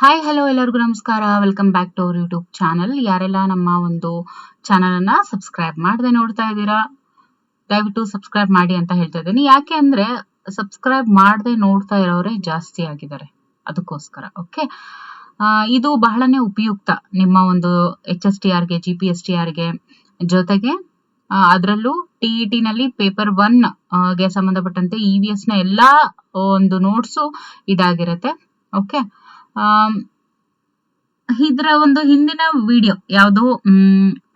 Hi hello ಎಲ್ಲರಿಗೂ ನಮಸ್ಕಾರ. Welcome back to our YouTube channel. ಯಾರೆಲ್ಲ ನಮ್ಮ ಒಂದು ಚಾನಲ್ ಅನ್ನ ಸಬ್ಸ್ಕ್ರೈಬ್ ಮಾಡದೆ ನೋಡ್ತಾ ಇದ್ದೀರಾ, ದಯವಿಟ್ಟು ಸಬ್ಸ್ಕ್ರೈಬ್ ಮಾಡಿ ಅಂತ ಹೇಳ್ತಾ ಇದ್ದೀನಿ. ಯಾಕೆ ಅಂದ್ರೆ ಸಬ್ಸ್ಕ್ರೈಬ್ ಮಾಡದೆ ನೋಡ್ತಾ ಇರೋರೇ ಜಾಸ್ತಿ ಆಗಿದ್ದಾರೆ, ಅದಕ್ಕೋಸ್ಕರ. ಓಕೆ, ಇದು ಬಹಳನೇ ಉಪಯುಕ್ತ ನಿಮ್ಮ ಒಂದು HSTR ಗೆ, GPSTR ಗೆ, ಜೊತೆಗೆ ಅದರಲ್ಲೂ TET ನಲ್ಲಿ ಪೇಪರ್ 1 ಗೆ ಸಂಬಂಧಪಟ್ಟಂತೆ EVS ನ ಎಲ್ಲಾ ಒಂದು ನೋಟ್ಸು ಇದಾಗಿರುತ್ತೆ. ಓಕೆ, ಇದರ ಒಂದು ಹಿಂದಿನ ವಿಡಿಯೋ ಯಾವುದು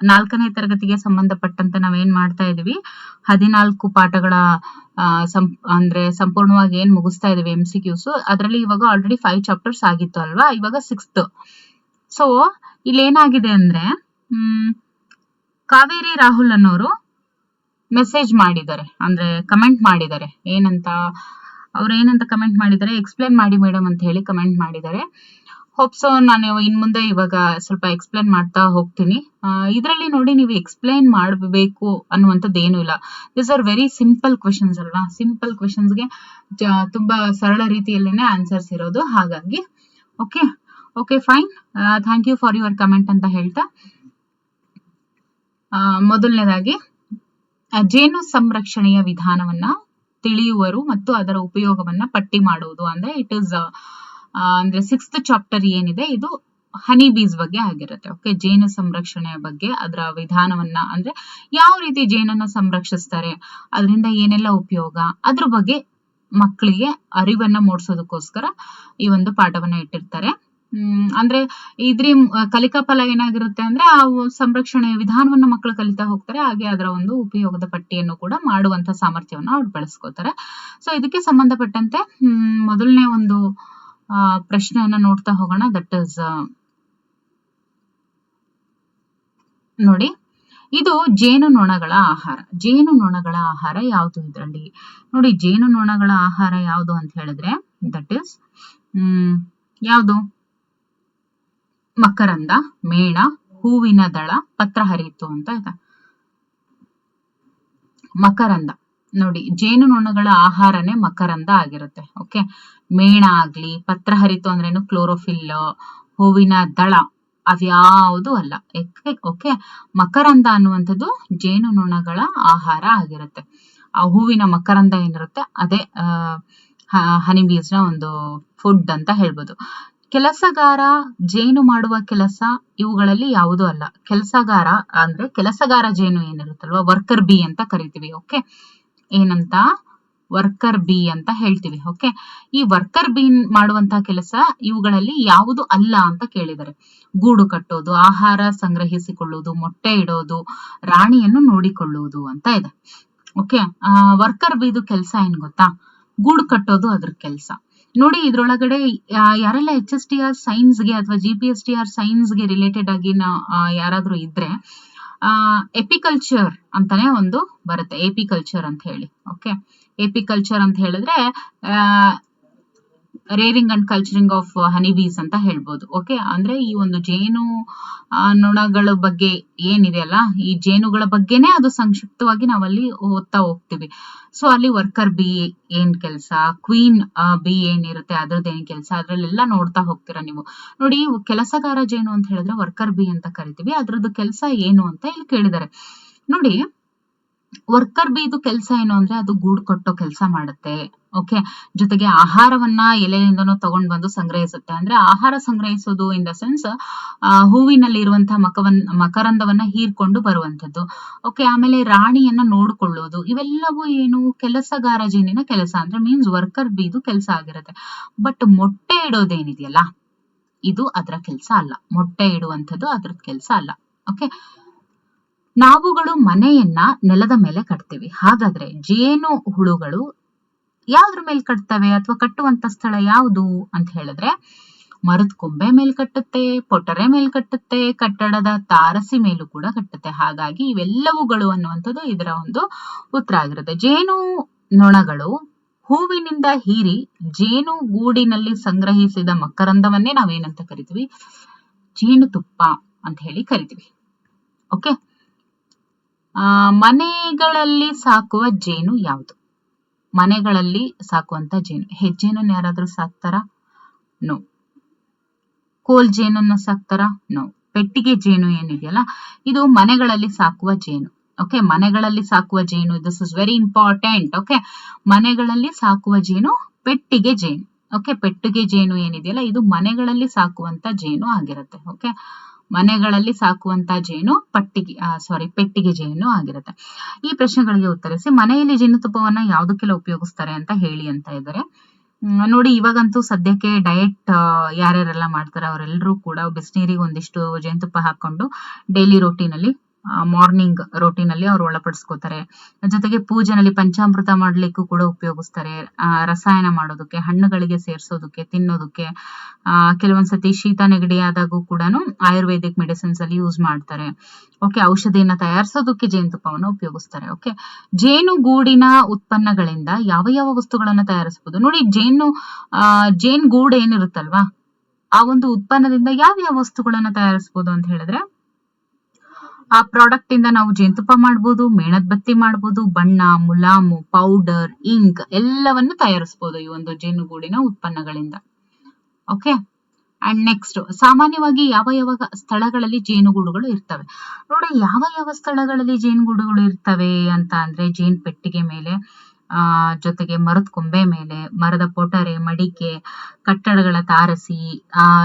4ನೇ ತರಗತಿಗೆ ಸಂಬಂಧಪಟ್ಟಂತೆ ನಾವೇನ್ ಮಾಡ್ತಾ ಇದೀವಿ, 14 ಪಾಠಗಳ ಅಂದ್ರೆ ಸಂಪೂರ್ಣವಾಗಿ ಏನ್ ಮುಗಿಸ್ತಾ ಇದೀವಿ MCQs. ಅದರಲ್ಲಿ ಇವಾಗ ಆಲ್ರೆಡಿ 5 ಚಾಪ್ಟರ್ಸ್ ಆಗಿತ್ತು ಅಲ್ವಾ, ಇವಾಗ 6th. ಸೊ ಇಲ್ಲಿ ಏನಾಗಿದೆ ಅಂದ್ರೆ ಕಾವೇರಿ ರಾಹುಲ್ ಅನ್ನೋರು ಮೆಸೇಜ್ ಮಾಡಿದ್ದಾರೆ, ಅಂದ್ರೆ ಕಮೆಂಟ್ ಮಾಡಿದ್ದಾರೆ. ಅವ್ರು ಏನಂತ ಕಮೆಂಟ್ ಮಾಡಿದ್ದಾರೆ, ಎಕ್ಸ್ಪ್ಲೇನ್ ಮಾಡಿ ಮೇಡಮ್ ಅಂತ ಹೇಳಿ ಕಮೆಂಟ್ ಮಾಡಿದ್ದಾರೆ. ಹೋಪ್ಸೋ ನಾನು ಇನ್ ಮುಂದೆ ಇವಾಗ ಸ್ವಲ್ಪ ಎಕ್ಸ್ಪ್ಲೇನ್ ಮಾಡ್ತಾ ಹೋಗ್ತೀನಿ. ಇದರಲ್ಲಿ ನೋಡಿ, ನೀವು ಎಕ್ಸ್ಪ್ಲೇನ್ ಮಾಡಬೇಕು ಅನ್ನುವಂಥದ್ದು ಏನೂ ಇಲ್ಲ. This are very simple questions ಅಲ್ವಾ. ಸಿಂಪಲ್ ಕ್ವೆಶನ್ಸ್ಗೆ ತುಂಬಾ ಸರಳ ರೀತಿಯಲ್ಲೇನೆ ಆನ್ಸರ್ಸ್ ಇರೋದು. ಹಾಗಾಗಿ okay fine, thank you for your comment ಅಂತ ಹೇಳ್ತಾ, ಮೊದಲನೇದಾಗಿ ಜೇನು ಸಂರಕ್ಷಣೆಯ ವಿಧಾನವನ್ನ ತಿಳಿಯುವರು ಮತ್ತು ಅದರ ಉಪಯೋಗವನ್ನ ಪಟ್ಟಿ ಮಾಡುವುದು. ಅಂದ್ರೆ ಇಟ್ ಇಸ್ ಅಂದ್ರೆ 6th ಚಾಪ್ಟರ್ ಏನಿದೆ, ಇದು ಹನಿ ಬೀಸ್ ಬಗ್ಗೆ ಆಗಿರುತ್ತೆ. ಓಕೆ, ಜೇನು ಸಂರಕ್ಷಣೆಯ ಬಗ್ಗೆ, ಅದರ ವಿಧಾನವನ್ನ, ಅಂದ್ರೆ ಯಾವ ರೀತಿ ಜೇನನ್ನ ಸಂರಕ್ಷಿಸ್ತಾರೆ, ಅದರಿಂದ ಏನೆಲ್ಲ ಉಪಯೋಗ, ಅದ್ರ ಬಗ್ಗೆ ಮಕ್ಕಳಿಗೆ ಅರಿವನ್ನ ಮೂಡಿಸೋದಕ್ಕೋಸ್ಕರ ಈ ಒಂದು ಪಾಠವನ್ನ ಇಟ್ಟಿರ್ತಾರೆ. ಅಂದ್ರೆ ಇದ್ರ ಕಲಿಕಾ ಫಲ ಏನಾಗಿರುತ್ತೆ ಅಂದ್ರೆ, ಆ ಸಂರಕ್ಷಣೆಯ ವಿಧಾನವನ್ನ ಮಕ್ಕಳು ಕಲಿತಾ ಹೋಗ್ತಾರೆ, ಹಾಗೆ ಅದರ ಒಂದು ಉಪಯೋಗದ ಪಟ್ಟಿಯನ್ನು ಕೂಡ ಮಾಡುವಂತ ಸಾಮರ್ಥ್ಯವನ್ನು ಅವ್ರು ಬೆಳೆಸ್ಕೋತಾರೆ. ಸೊ ಇದಕ್ಕೆ ಸಂಬಂಧಪಟ್ಟಂತೆ ಮೊದಲನೇ ಒಂದು ಪ್ರಶ್ನೆಯನ್ನ ನೋಡ್ತಾ ಹೋಗೋಣ. ದಟ್ ಇಸ್ ನೋಡಿ, ಇದು ಜೇನುನೊಣಗಳ ಆಹಾರ. ಜೇನುನೊಣಗಳ ಆಹಾರ ಯಾವುದು ಇದರಲ್ಲಿ? ನೋಡಿ, ಜೇನುನೊಣಗಳ ಆಹಾರ ಯಾವುದು ಅಂತ ಹೇಳಿದ್ರೆ, ದಟ್ ಇಸ್ ಯಾವುದು? ಮಕರಂದ, ಮೇಣ, ಹೂವಿನ ದಳ, ಪತ್ರಹರಿತು ಅಂತ ಇದೆ. ಮಕರಂದ ನೋಡಿ, ಜೇನುನೊಣಗಳ ಆಹಾರನೇ ಮಕರಂದ ಆಗಿರುತ್ತೆ. ಓಕೆ, ಮೇಣ ಆಗ್ಲಿ, ಪತ್ರಹರಿತು ಅಂದ್ರೇನು ಕ್ಲೋರೋಫಿಲ್, ಹೂವಿನ ದಳ ಅದ್ಯಾವುದು ಅಲ್ಲ. ಓಕೆ, ಮಕರಂದ ಅನ್ನುವಂಥದ್ದು ಜೇನುನೊಣಗಳ ಆಹಾರ ಆಗಿರುತ್ತೆ. ಆ ಹೂವಿನ ಮಕರಂದ ಏನಿರುತ್ತೆ ಅದೇ ಹನಿ ಬೀಸ್ ನ ಒಂದು ಫುಡ್ ಅಂತ ಹೇಳ್ಬೋದು. ಕೆಲಸಗಾರ, ಜೇನು ಮಾಡುವ ಕೆಲಸ, ಇವುಗಳಲ್ಲಿ ಯಾವುದೂ ಅಲ್ಲ. ಕೆಲಸಗಾರ ಅಂದ್ರೆ ಕೆಲಸಗಾರ ಜೇನು ಏನಿರುತ್ತಲ್ವಾ, ವರ್ಕರ್ ಬಿ ಅಂತ ಕರಿತೀವಿ. ಓಕೆ, ಏನಂತ? ವರ್ಕರ್ ಬಿ ಅಂತ ಹೇಳ್ತೀವಿ. ಓಕೆ, ಈ ವರ್ಕರ್ ಬಿ ಮಾಡುವಂತಹ ಕೆಲಸ ಇವುಗಳಲ್ಲಿ ಯಾವುದು ಅಲ್ಲ ಅಂತ ಕೇಳಿದರೆ, ಗೂಡು ಕಟ್ಟೋದು, ಆಹಾರ ಸಂಗ್ರಹಿಸಿಕೊಳ್ಳುವುದು, ಮೊಟ್ಟೆ ಇಡೋದು, ರಾಣಿಯನ್ನು ನೋಡಿಕೊಳ್ಳುವುದು ಅಂತ ಇದೆ. ಓಕೆ, ವರ್ಕರ್ ಬಿದು ಕೆಲಸ ಏನ್ ಗೊತ್ತಾ? ಗೂಡು ಕಟ್ಟೋದು ಅದ್ರ ಕೆಲಸ. ನೋಡಿ, ಇದ್ರೊಳಗಡೆ ಯಾರೆಲ್ಲ HSTR ಸೈನ್ಸ್ಗೆ ಅಥವಾ GPSTR ಸೈನ್ಸ್ಗೆ ರಿಲೇಟೆಡ್ ಆಗಿ ಯಾರಾದ್ರೂ ಇದ್ರೆ, ಎಪಿಕಲ್ಚರ್ ಅಂತಾನೆ ಒಂದು ಬರುತ್ತೆ, ಎಪಿಕಲ್ಚರ್ ಅಂತ ಹೇಳಿ. ಓಕೆ, ಎಪಿಕಲ್ಚರ್ ಅಂತ ಹೇಳಿದ್ರೆ rearing and culturing of honey bees ಅಂತ ಹೇಳ್ಬೋದು. ಓಕೆ, ಅಂದ್ರೆ ಈ ಒಂದು ಜೇನು ನೊಣಗಳ ಬಗ್ಗೆ ಏನಿದೆಯಲ್ಲ, ಈ ಜೇನುಗಳ ಬಗ್ಗೆನೇ ಅದು ಸಂಕ್ಷಿಪ್ತವಾಗಿ ನಾವಲ್ಲಿ ಓದ್ತಾ ಹೋಗ್ತೀವಿ. ಸೊ ಅಲ್ಲಿ ವರ್ಕರ್ ಬಿ ಏನ್ ಕೆಲಸ, ಕ್ವೀನ್ ಬಿ ಏನಿರುತ್ತೆ ಅದ್ರದ್ದು ಏನ್ ಕೆಲಸ, ಅದ್ರಲ್ಲೆಲ್ಲ ನೋಡ್ತಾ ಹೋಗ್ತೀರಾ ನೀವು. ನೋಡಿ, ಕೆಲಸಗಾರ ಜೇನು ಅಂತ ಹೇಳಿದ್ರೆ ವರ್ಕರ್ ಬಿ ಅಂತ ಕರಿತೀವಿ. ಅದ್ರದ್ದು ಕೆಲಸ ಏನು ಅಂತ ಇಲ್ಲಿ ಕೇಳಿದ್ದಾರೆ. ನೋಡಿ, ವರ್ಕರ್ ಬಿದು ಕೆಲಸ ಏನು ಅಂದ್ರೆ, ಅದು ಗೂಡು ಕಟ್ಟೋ ಕೆಲಸ ಮಾಡುತ್ತೆ. ಓಕೆ, ಜೊತೆಗೆ ಆಹಾರವನ್ನ ಎಲೆಯಿಂದನೂ ತಗೊಂಡ್ ಬಂದು ಸಂಗ್ರಹಿಸುತ್ತೆ. ಅಂದ್ರೆ ಆಹಾರ ಸಂಗ್ರಹಿಸೋದು ಇನ್ ದ ಸೆನ್ಸ್ ಹೂವಿನಲ್ಲಿ ಇರುವಂತಹ ಮಕರಂದವನ್ನ ಹೀರ್ಕೊಂಡು ಬರುವಂತದ್ದು. ಓಕೆ, ಆಮೇಲೆ ರಾಣಿಯನ್ನ ನೋಡ್ಕೊಳ್ಳೋದು, ಇವೆಲ್ಲವೂ ಏನು? ಕೆಲಸಗಾರ ಜೇನಿನ ಕೆಲಸ. ಅಂದ್ರೆ ಮೀನ್ಸ್ ವರ್ಕರ್ ಬಿದು ಕೆಲಸ ಆಗಿರುತ್ತೆ. ಬಟ್ ಮೊಟ್ಟೆ ಇಡೋದೇನಿದೆಯಲ್ಲ, ಇದು ಅದರ ಕೆಲಸ ಅಲ್ಲ. ಮೊಟ್ಟೆ ಇಡುವಂಥದ್ದು ಅದ್ರದ್ ಕೆಲಸ ಅಲ್ಲ. ಓಕೆ, ನಾವುಗಳು ಮನೆಯನ್ನ ನೆಲದ ಮೇಲೆ ಕಟ್ತೀವಿ. ಹಾಗಾದ್ರೆ ಜೇನು ಹುಳುಗಳು ಯಾವ್ದ್ರ ಮೇಲೆ ಕಟ್ತವೆ, ಅಥವಾ ಕಟ್ಟುವಂತ ಸ್ಥಳ ಯಾವುದು ಅಂತ ಹೇಳಿದ್ರೆ, ಮರದ ಕೊಂಬೆ ಮೇಲ್ ಕಟ್ಟುತ್ತೆ, ಪೊಟರೆ ಮೇಲ್ ಕಟ್ಟುತ್ತೆ, ಕಟ್ಟಡದ ತಾರಸಿ ಮೇಲೂ ಕೂಡ ಕಟ್ಟುತ್ತೆ. ಹಾಗಾಗಿ ಇವೆಲ್ಲವುಗಳು ಅನ್ನುವಂಥದ್ದು ಇದರ ಒಂದು ಉತ್ತರ ಆಗಿರುತ್ತೆ. ಜೇನು ನೊಣಗಳು ಹೂವಿನಿಂದ ಹೀರಿ ಜೇನು ಗೂಡಿನಲ್ಲಿ ಸಂಗ್ರಹಿಸಿದ ಮಕರಂದವನ್ನೇ ನಾವೇನಂತ ಕರಿತೀವಿ? ಜೇನುತುಪ್ಪ ಅಂತ ಹೇಳಿ ಕರಿತೀವಿ. ಓಕೆ, ಮನೆಗಳಲ್ಲಿ ಸಾಕುವ ಜೇನು ಯಾವುದು? ಮನೆಗಳಲ್ಲಿ ಸಾಕುವಂತ ಜೇನು, ಹೆಜ್ಜೇನು ಯಾರಾದ್ರೂ ಸಾಕ್ತಾರಾ? ನೋ. ಕೋಲ್ ಜೇನನ್ನ ಸಾಕ್ತಾರ? ನೋ. ಪೆಟ್ಟಿಗೆ ಜೇನು ಏನಿದೆಯಲ್ಲ ಇದು ಮನೆಗಳಲ್ಲಿ ಸಾಕುವ ಜೇನು. ಓಕೆ, ಮನೆಗಳಲ್ಲಿ ಸಾಕುವ ಜೇನು, this is very important. Okay, ಮನೆಗಳಲ್ಲಿ ಸಾಕುವ ಜೇನು ಪೆಟ್ಟಿಗೆ ಜೇನು. ಓಕೆ, ಪೆಟ್ಟಿಗೆ ಜೇನು ಏನಿದೆಯಲ್ಲ ಇದು ಮನೆಗಳಲ್ಲಿ ಸಾಕುವಂತ ಜೇನು ಆಗಿರುತ್ತೆ. ಓಕೆ, ಮನೆಗಳಲ್ಲಿ ಸಾಕುವಂತ ಜೇನು ಪೆಟ್ಟಿಗೆ ಜೇನು ಆಗಿರುತ್ತೆ. ಈ ಪ್ರಶ್ನೆಗಳಿಗೆ ಉತ್ತರಿಸಿ. ಮನೆಯಲ್ಲಿ ಜೇನುತುಪ್ಪವನ್ನ ಯಾವುದಕ್ಕೆಲ್ಲ ಉಪಯೋಗಿಸ್ತಾರೆ ಅಂತ ಹೇಳಿ ಅಂತ ಇದ್ದಾರೆ. ನೋಡಿ, ಇವಾಗಂತೂ ಸದ್ಯಕ್ಕೆ ಡಯಟ್ ಯಾರ್ಯಾರೆಲ್ಲ ಮಾಡ್ತಾರೆ ಅವರೆಲ್ಲರೂ ಕೂಡ ಬಿಸಿನೀರಿಗೆ ಒಂದಿಷ್ಟು ಜೇನುತುಪ್ಪ ಹಾಕೊಂಡು ಡೈಲಿ ರೋಟೀನಲ್ಲಿ ಮಾರ್ನಿಂಗ್ ರೋಟೀನಲ್ಲಿ ಅವ್ರು ಒಳಪಡಿಸ್ಕೋತಾರೆ. ಜೊತೆಗೆ ಪೂಜೆನಲ್ಲಿ ಪಂಚಾಮೃತ ಮಾಡ್ಲಿಕ್ಕೂ ಕೂಡ ಉಪಯೋಗಿಸ್ತಾರೆ. ರಸಾಯನ ಮಾಡೋದಕ್ಕೆ, ಹಣ್ಣುಗಳಿಗೆ ಸೇರ್ಸೋದಕ್ಕೆ, ತಿನ್ನೋದಕ್ಕೆ, ಕೆಲವೊಂದ್ಸತಿ ಶೀತ ನೆಗಡಿ ಆದಾಗೂ ಕೂಡ ಆಯುರ್ವೇದಿಕ್ ಮೆಡಿಸಿನ್ಸ್ ಅಲ್ಲಿ ಯೂಸ್ ಮಾಡ್ತಾರೆ. ಓಕೆ, ಔಷಧಿಯನ್ನ ತಯಾರಿಸೋದಕ್ಕೆ ಜೇನುತುಪ್ಪವನ್ನು ಉಪಯೋಗಿಸ್ತಾರೆ. ಓಕೆ, ಜೇನುಗೂಡಿನ ಉತ್ಪನ್ನಗಳಿಂದ ಯಾವ ಯಾವ ವಸ್ತುಗಳನ್ನ ತಯಾರಿಸಬಹುದು? ನೋಡಿ, ಜೇನ್ ಗೂಡು ಏನಿರುತ್ತಲ್ವಾ ಆ ಒಂದು ಉತ್ಪನ್ನದಿಂದ ಯಾವ ಯಾವ ವಸ್ತುಗಳನ್ನ ತಯಾರಿಸಬಹುದು ಅಂತ ಹೇಳಿದ್ರೆ, ಆ ಪ್ರಾಡಕ್ಟ್ ಇಂದ ನಾವು ಜೇನುತುಪ್ಪ ಮಾಡ್ಬೋದು, ಮೇಣದ ಬತ್ತಿ ಮಾಡ್ಬೋದು, ಬಣ್ಣ, ಮುಲಾಮು, ಪೌಡರ್, ಇಂಕ್ ಎಲ್ಲವನ್ನು ತಯಾರಿಸಬಹುದು ಈ ಒಂದು ಜೇನುಗೂಡಿನ ಉತ್ಪನ್ನಗಳಿಂದ. ಓಕೆ, ಅಂಡ್ ನೆಕ್ಸ್ಟ್, ಸಾಮಾನ್ಯವಾಗಿ ಯಾವ ಯಾವ ಸ್ಥಳಗಳಲ್ಲಿ ಜೇನುಗೂಡುಗಳು ಇರ್ತವೆ? ನೋಡಿ, ಯಾವ ಯಾವ ಸ್ಥಳಗಳಲ್ಲಿ ಜೇನುಗೂಡುಗಳು ಇರ್ತವೆ ಅಂತ ಅಂದ್ರೆ, ಜೇನು ಪೆಟ್ಟಿಗೆ ಮೇಲೆ, ಜೊತೆಗೆ ಮರದ ಕೊಂಬೆ ಮೇಲೆ, ಮರದ ಪೊಟರೆ, ಮಡಿಕೆ, ಕಟ್ಟಡಗಳ ತಾರಸಿ,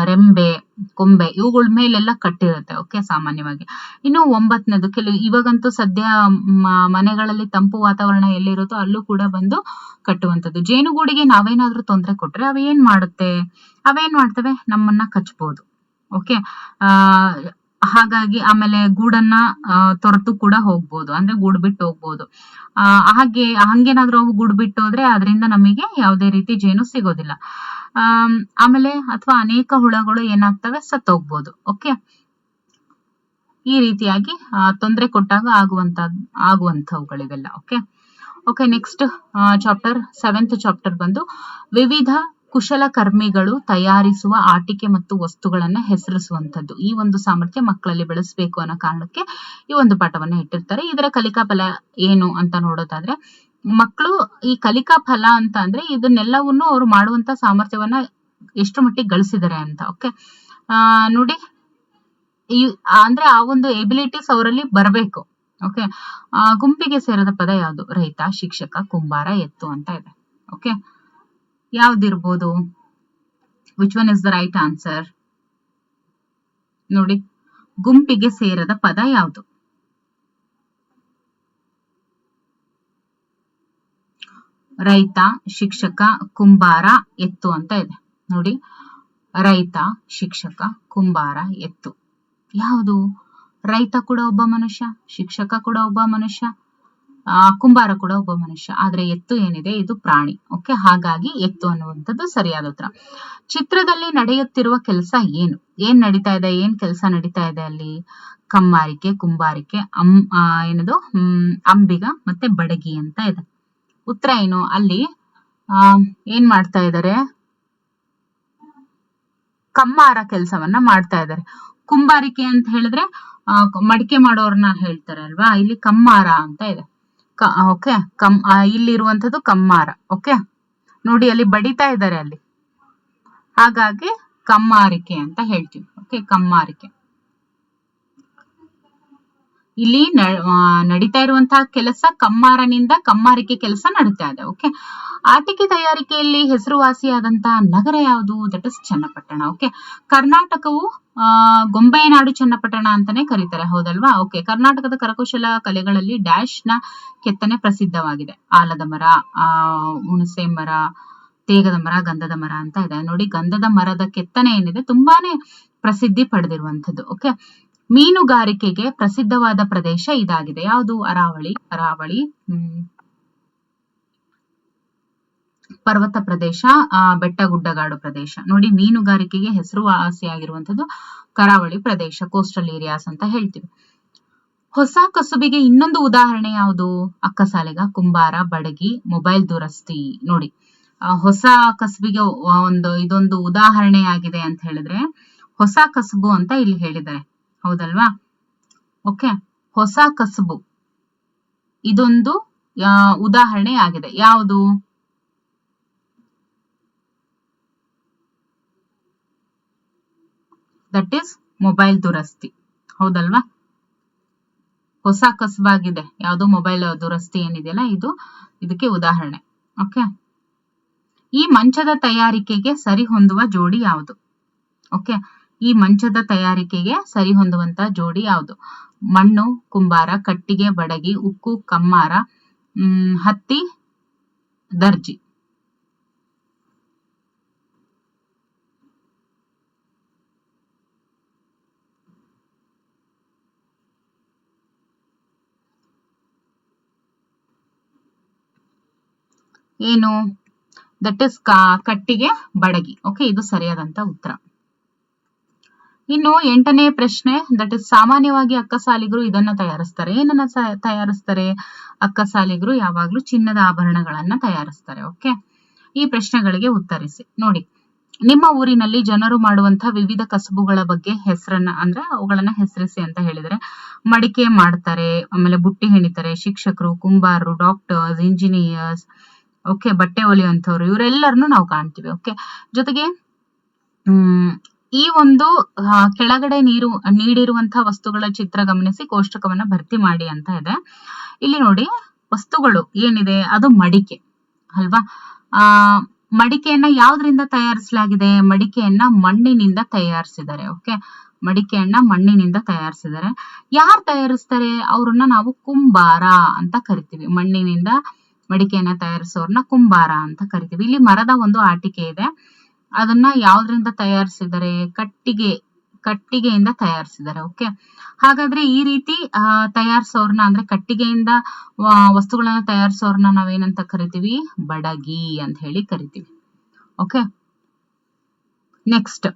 ರೆಂಬೆ, ಕೊಂಬೆ ಇವುಗಳ ಮೇಲೆಲ್ಲ ಕಟ್ಟಿರುತ್ತೆ. ಓಕೆ, ಸಾಮಾನ್ಯವಾಗಿ. ಇನ್ನು 9ನೇದು, ಇವಾಗಂತೂ ಸದ್ಯ ಮನೆಗಳಲ್ಲಿ ತಂಪು ವಾತಾವರಣ ಎಲ್ಲಿರುತ್ತೋ ಅಲ್ಲೂ ಕೂಡ ಬಂದು ಕಟ್ಟುವಂಥದ್ದು. ಜೇನುಗೂಡಿಗೆ ನಾವೇನಾದ್ರೂ ತೊಂದರೆ ಕೊಟ್ರೆ ಅವೇನ್ ಮಾಡ್ತವೆ? ನಮ್ಮನ್ನ ಕಚ್ಬಹುದು. ಓಕೆ, ಹಾಗಾಗಿ ಆಮೇಲೆ ಗೂಡನ್ನ ತೊರೆದು ಕೂಡ ಹೋಗ್ಬೋದು, ಅಂದ್ರೆ ಗೂಡು ಬಿಟ್ಟು ಹೋಗ್ಬೋದು. ಹಂಗೇನಾದ್ರೂ ಅವು ಗೂಡು ಬಿಟ್ಟು ಹೋದ್ರೆ ಅದರಿಂದ ನಮಗೆ ಯಾವುದೇ ರೀತಿ ಜೇನು ಸಿಗೋದಿಲ್ಲ. ಆಮೇಲೆ ಅಥವಾ ಅನೇಕ ಹುಳಗಳು ಏನಾಗ್ತವೆ, ಸತ್ತೋಗ್ಬೋದು. ಓಕೆ, ಈ ರೀತಿಯಾಗಿ ತೊಂದರೆ ಕೊಟ್ಟಾಗ ಆಗುವಂತವುಗಳಿವೆಲ್ಲ. Okay, next chapter 7th chapter ಬಂದು ವಿವಿಧ ಕುಶಲಕರ್ಮಿಗಳು ತಯಾರಿಸುವ ಆಟಿಕೆ ಮತ್ತು ವಸ್ತುಗಳನ್ನ ಹೆಸರಿಸುವಂತದ್ದು. ಈ ಒಂದು ಸಾಮರ್ಥ್ಯ ಮಕ್ಕಳಲ್ಲಿ ಬೆಳೆಸಬೇಕು ಅನ್ನೋ ಕಾರಣಕ್ಕೆ ಈ ಒಂದು ಪಾಠವನ್ನ ಇಟ್ಟಿರ್ತಾರೆ. ಇದರ ಕಲಿಕಾ ಫಲ ಏನು ಅಂತ ನೋಡೋದಾದ್ರೆ, ಮಕ್ಕಳು ಈ ಕಲಿಕಾ ಫಲ ಅಂತ ಅಂದ್ರೆ ಇದನ್ನೆಲ್ಲವನ್ನು ಅವ್ರು ಮಾಡುವಂತ ಸಾಮರ್ಥ್ಯವನ್ನ ಎಷ್ಟು ಮಟ್ಟಿಗೆ ಗಳಿಸಿದ್ದಾರೆ ಅಂತ. ಓಕೆ, ನೋಡಿ, ಅಂದ್ರೆ ಆ ಒಂದು ಎಬಿಲಿಟೀಸ್ ಅವರಲ್ಲಿ ಬರಬೇಕು. ಓಕೆ, ಗುಂಪಿಗೆ ಸೇರದ ಪದ ಯಾವುದು? ರೈತ, ಶಿಕ್ಷಕ, ಕುಂಬಾರ, ಎತ್ತು ಅಂತ ಇದೆ. ಓಕೆ, ಯಾವ್ದಿರ್ಬೋದು? Which one is the right answer? ನೋಡಿ, ಗುಂಪಿಗೆ ಸೇರದ ಪದ ಯಾವುದು? ರೈತ, ಶಿಕ್ಷಕ, ಕುಂಬಾರ, ಎತ್ತು ಅಂತ ಇದೆ. ನೋಡಿ, ರೈತ, ಶಿಕ್ಷಕ, ಕುಂಬಾರ, ಎತ್ತು. ಯಾವುದು? ರೈತ ಕೂಡ ಒಬ್ಬ ಮನುಷ್ಯ, ಶಿಕ್ಷಕ ಕೂಡ ಒಬ್ಬ ಮನುಷ್ಯ, ಕುಂಬಾರ ಕೂಡ ಒಬ್ಬ ಮನುಷ್ಯ. ಆದ್ರೆ ಎತ್ತು ಏನಿದೆ ಇದು ಪ್ರಾಣಿ. ಓಕೆ, ಹಾಗಾಗಿ ಎತ್ತು ಅನ್ನುವಂಥದ್ದು ಸರಿಯಾದ ಉತ್ತರ. ಚಿತ್ರದಲ್ಲಿ ನಡೆಯುತ್ತಿರುವ ಕೆಲಸ ಏನು? ಏನ್ ಕೆಲಸ ನಡೀತಾ ಇದೆ ಅಲ್ಲಿ? ಕಮ್ಮಾರಿಕೆ, ಕುಂಬಾರಿಕೆ, ಅಂಬಿಗ ಮತ್ತೆ ಬಡಗಿ ಅಂತ ಇದೆ. ಉತ್ತರ ಏನು? ಅಲ್ಲಿ ಏನ್ ಮಾಡ್ತಾ ಇದ್ದಾರೆ? ಕಮ್ಮಾರ ಕೆಲಸವನ್ನ ಮಾಡ್ತಾ ಇದ್ದಾರೆ. ಕುಂಬಾರಿಕೆ ಅಂತ ಹೇಳಿದ್ರೆ ಮಡಿಕೆ ಮಾಡೋರ್ನ ಹೇಳ್ತಾರೆ ಅಲ್ವಾ, ಇಲ್ಲಿ ಕಮ್ಮಾರ ಅಂತ ಇದೆ. ಓಕೆ, ಇಲ್ಲಿರುವಂತದ್ದು ಕಮ್ಮಾರ. ಓಕೆ, ನೋಡಿ ಅಲ್ಲಿ ಬಡಿತಾ ಇದ್ದಾರೆ ಅಲ್ಲಿ, ಹಾಗಾಗಿ ಕಮ್ಮಾರಿಕೆ ಅಂತ ಹೇಳ್ತೀವಿ. ಓಕೆ, ಕಮ್ಮಾರಿಕೆ. ಇಲ್ಲಿ ನಡೀತಾ ಇರುವಂತಹ ಕೆಲಸ ಕಮ್ಮಾರನಿಂದ ಕಮ್ಮಾರಿಕೆ ಕೆಲಸ ನಡೀತಾ ಇದೆ. ಓಕೆ, ಆಟಿಕೆ ತಯಾರಿಕೆಯಲ್ಲಿ ಹೆಸರುವಾಸಿಯಾದಂತಹ ನಗರ ಯಾವುದು? That is Channapatna. ಓಕೆ, ಕರ್ನಾಟಕವು ಗೊಂಬೆಯ ನಾಡು ಚನ್ನಪಟ್ಟಣ ಅಂತಾನೆ ಕರೀತಾರೆ, ಹೌದಲ್ವಾ? ಓಕೆ, ಕರ್ನಾಟಕದ ಕರಕುಶಲ ಕಲೆಗಳಲ್ಲಿ ಡ್ಯಾಶ್ ನ ಕೆತ್ತನೆ ಪ್ರಸಿದ್ಧವಾಗಿದೆ. ಆಲದ ಮರ, ಹುಣಸೆ ಮರ, ತೇಗದ ಮರ, ಗಂಧದ ಮರ ಅಂತ ಇದೆ. ನೋಡಿ, ಗಂಧದ ಮರದ ಕೆತ್ತನೆ ಏನಿದೆ ತುಂಬಾನೇ ಪ್ರಸಿದ್ಧಿ ಪಡೆದಿರುವಂತದ್ದು. ಓಕೆ, ಮೀನುಗಾರಿಕೆಗೆ ಪ್ರಸಿದ್ಧವಾದ ಪ್ರದೇಶ ಇದಾಗಿದೆ. ಯಾವುದು? ಅರಾವಳಿ ಪರ್ವತ ಪ್ರದೇಶ, ಬೆಟ್ಟ ಗುಡ್ಡಗಾಡು ಪ್ರದೇಶ. ನೋಡಿ, ಮೀನುಗಾರಿಕೆಗೆ ಹೆಸರುವಾಸಿಯಾಗಿರುವಂತದ್ದು ಕರಾವಳಿ ಪ್ರದೇಶ, ಕೋಸ್ಟಲ್ ಏರಿಯಾಸ್ ಅಂತ ಹೇಳ್ತೀವಿ. ಹೊಸ ಕಸುಬಿಗೆ ಇನ್ನೊಂದು ಉದಾಹರಣೆ ಯಾವುದು? ಅಕ್ಕಸಾಲಿಗ, ಕುಂಬಾರ, ಬಡಗಿ, ಮೊಬೈಲ್ ದುರಸ್ತಿ. ನೋಡಿ, ಹೊಸ ಕಸುಬಿಗೆ ಇದೊಂದು ಉದಾಹರಣೆ ಆಗಿದೆ ಅಂತ ಹೇಳಿದ್ರೆ ಹೊಸ ಕಸುಬು ಅಂತ ಇಲ್ಲಿ ಹೇಳಿದ್ದಾರೆ, ಹೌದಲ್ವಾ? ಓಕೆ, ಹೊಸ ಕಸುಬು ಇದೊಂದು ಉದಾಹರಣೆ ಆಗಿದೆ. ಯಾವುದು? ದಟ್ ಈಸ್ ಮೊಬೈಲ್ ದುರಸ್ತಿ. ಹೌದಲ್ವಾ? ಹೊಸ ಕಸಬಾಗಿದೆ ಯಾವುದು ಮೊಬೈಲ್ ದುರಸ್ತಿ ಏನಿದೆಯಲ್ಲ, ಇದಕ್ಕೆ ಉದಾಹರಣೆ. ಓಕೆ, ಈ ಮಂಚದ ತಯಾರಿಕೆಗೆ ಸರಿ ಹೊಂದುವ ಜೋಡಿ ಯಾವುದು? ಓಕೆ, ಈ ಮಂಚದ ತಯಾರಿಕೆಗೆ ಸರಿ ಹೊಂದುವಂತ ಜೋಡಿ ಯಾವುದು? ಮಣ್ಣು ಕುಂಬಾರ, ಕಟ್ಟಿಗೆ ಬಡಗಿ, ಉಕ್ಕು ಕಮ್ಮಾರ, ಹತ್ತಿ ದರ್ಜಿ. ಏನು? ದಟ್ ಇಸ್ ಕಟ್ಟಿಗೆ ಬಡಗಿ. ಓಕೆ, ಇದು ಸರಿಯಾದಂತ ಉತ್ತರ. ಇನ್ನು 8ನೇ ಪ್ರಶ್ನೆ, ದಟ್ ಇಸ್ ಸಾಮಾನ್ಯವಾಗಿ ಅಕ್ಕಸಾಲಿಗರು ಇದನ್ನ ತಯಾರಿಸ್ತಾರೆ. ಏನನ್ನ ತಯಾರಿಸ್ತಾರೆ? ಅಕ್ಕಸಾಲಿಗರು ಯಾವಾಗ್ಲೂ ಚಿನ್ನದ ಆಭರಣಗಳನ್ನ ತಯಾರಿಸ್ತಾರೆ. ಓಕೆ, ಈ ಪ್ರಶ್ನೆಗಳಿಗೆ ಉತ್ತರಿಸಿ. ನೋಡಿ, ನಿಮ್ಮ ಊರಿನಲ್ಲಿ ಜನರು ಮಾಡುವಂತಹ ವಿವಿಧ ಕಸಬುಗಳ ಬಗ್ಗೆ ಹೆಸರನ್ನ ಅಂದ್ರೆ ಅವುಗಳನ್ನ ಹೆಸರಿಸಿ ಅಂತ ಹೇಳಿದ್ರೆ, ಮಡಿಕೆ ಮಾಡ್ತಾರೆ, ಆಮೇಲೆ ಬುಟ್ಟಿ ಹೆಣಿತಾರೆ, ಶಿಕ್ಷಕರು, ಕುಂಬಾರರು, ಡಾಕ್ಟರ್ಸ್, ಇಂಜಿನಿಯರ್ಸ್, ಓಕೆ, ಬಟ್ಟೆ ಹೊಲಿಯುವಂಥವ್ರು, ಇವರೆಲ್ಲರನ್ನು ನಾವು ಕಾಣ್ತೀವಿ. ಓಕೆ, ಜೊತೆಗೆ ಈ ಒಂದು ಕೆಳಗಡೆ ನೀಡಿರುವಂತಹ ವಸ್ತುಗಳ ಚಿತ್ರ ಗಮನಿಸಿ ಕೋಷ್ಟಕವನ್ನ ಭರ್ತಿ ಮಾಡಿ ಅಂತ ಇದೆ. ಇಲ್ಲಿ ನೋಡಿ, ವಸ್ತುಗಳು ಏನಿದೆ ಅದು ಮಡಿಕೆ ಅಲ್ವಾ? ಮಡಿಕೆಯನ್ನ ಯಾವ್ದ್ರಿಂದ ತಯಾರಿಸಲಾಗಿದೆ? ಮಡಿಕೆಯನ್ನ ಮಣ್ಣಿನಿಂದ ತಯಾರಿಸಿದ್ದಾರೆ. ಓಕೆ, ಮಡಿಕೆಯನ್ನ ಮಣ್ಣಿನಿಂದ ತಯಾರಿಸಿದ್ದಾರೆ. ಯಾರು ತಯಾರಿಸ್ತಾರೆ? ಅವ್ರನ್ನ ನಾವು ಕುಂಬಾರ ಅಂತ ಕರಿತೀವಿ. ಮಣ್ಣಿನಿಂದ ಮಡಿಕೆಯನ್ನ ತಯಾರಿಸೋರ್ನ ಕುಂಬಾರ ಅಂತ ಕರಿತೀವಿ. ಇಲ್ಲಿ ಮರದ ಒಂದು ಆಟಿಕೆ ಇದೆ, ಅದನ್ನ ಯಾವ್ದ್ರಿಂದ ತಯಾರಿಸಿದ್ದಾರೆ? ಕಟ್ಟಿಗೆಯಿಂದ ತಯಾರಿಸಿದ್ದಾರೆ. ಓಕೆ, ಹಾಗಾದ್ರೆ ಈ ರೀತಿ ತಯಾರಿಸೋರ್ನ ಅಂದ್ರೆ ಕಟ್ಟಿಗೆಯಿಂದ ವಸ್ತುಗಳನ್ನ ತಯಾರಿಸೋರ್ನ ನಾವೇನಂತ ಕರಿತೀವಿ? ಬಡಗಿ ಅಂತ ಹೇಳಿ ಕರಿತೀವಿ. ಓಕೆ, ನೆಕ್ಸ್ಟ್